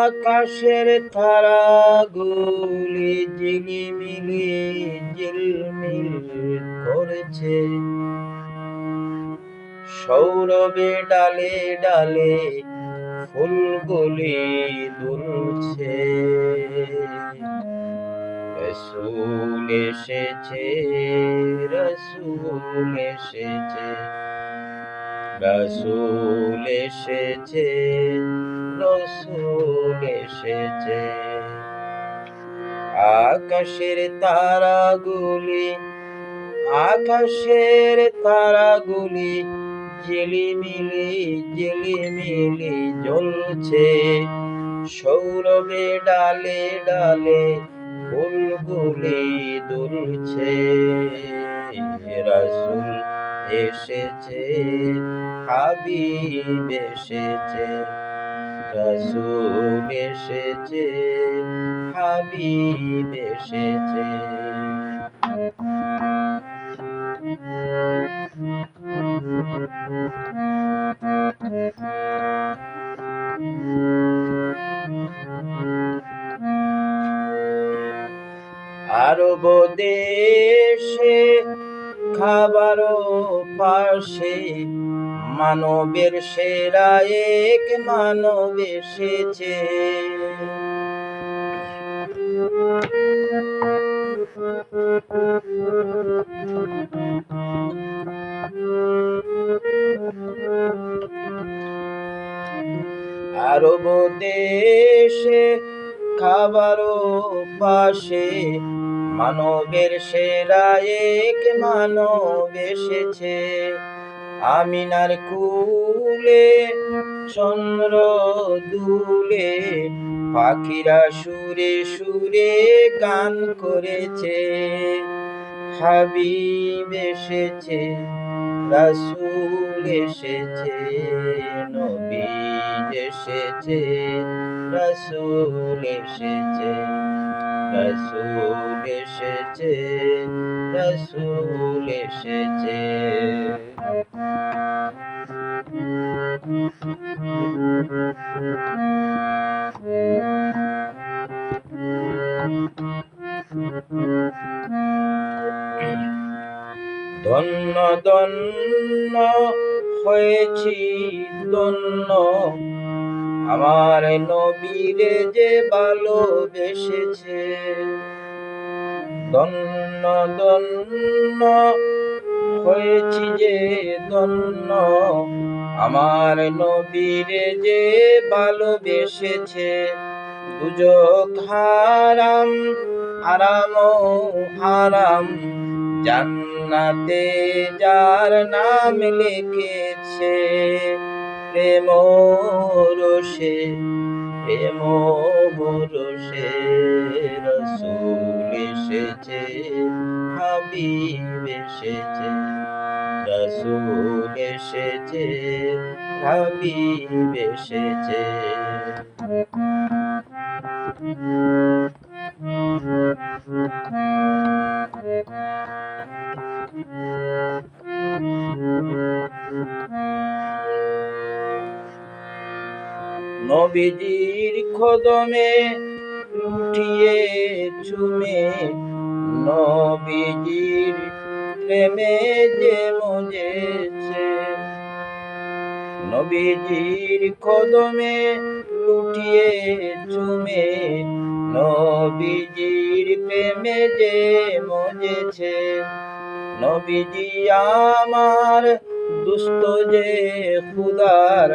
আকাশের তারাগুলি ঝিলিমিলি ঝিলমিল করেছে, সৌরভে ডালে ডালে ফুলগুলি দুলছে। রসুল এসেছে, রসুল এসেছে, রসুল এসেছে, রসুল এসেছে। আকাশের তারাগুলি ঝিলিমিলি ঝিলিমিলি জ্বলছে, সৌরভে ডালে ডালে ফুলগুলি দুলছে। রসুল এসেছে, হাবিব এসেছে, রসুল এসেছে, হাবিব এসেছে। আরব দেশে খাবার পাশে মানবের সেরা এক মানব এসেছে। আরব দেশে খাবার পাশে মানবের সেরা এক মানব এসেছে। আমিনার কুলে চন্দ্র দুলে পাখিরা সুরে সুরে গান করেছে। হাবিব এসেছে, রাসূল এসেছে, নবী এসেছে, রাসূল এসেছে, রাসূল এসেছে, রাসূল এসেছে। ধন্য ধন্য হয়েছি ধন্য, আমার নবীরে যে ভালোবেসেছে। ধন্য ধন্য হয়েছি যে ধন্য, আমার নবীরে যে ভালোবেসেছে। দুজক হারাম আরাম হারাম, জান্নাতে যার নাম লিখেছে। প্রেম রসে প্রেম রসে রসুল এসেছে, হাবিব এসেছে, রসুল এসেছে, হাবিব এসেছে। নবীজির কদমে লুটিয়ে চুমে, নবীজির প্রেমে যে মজেছে। নবীজির কদমে লুটিয়ে চুমে, নবীজির প্রেমে যে মজেছে। নবীজি আমার দুস্ত যে খুদার,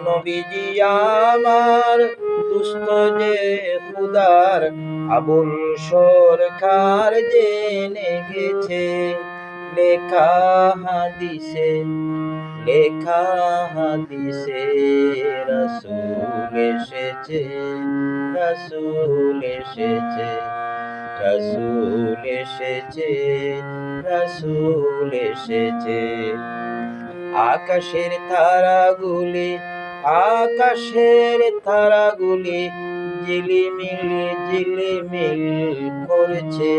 নবীজি আমার দুস্ত যে খুদার, আবুল সরকার জেনে গেছে। লেখা হাদিসে লেখা হাদিসে রসুল এসেছে, রসুল এসেছে, রাসূল এসেছে, রাসূল এসেছে। আকাশের তারাগুলি, আকাশের তারাগুলি ঝিলিমিল ঝিলিমিল করছে,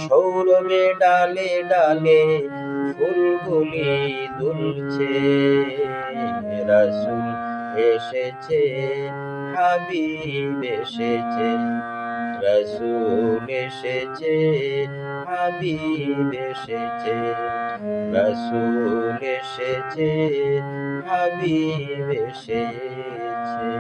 সৌরভে ডালে ডালে ফুলগুলি দুলছে। রাসূল এসেছে, হাবিব এসেছে, রাসূল এসেছে, হাবিব এসেছে, রাসূল এসেছে, হাবিব এসেছে।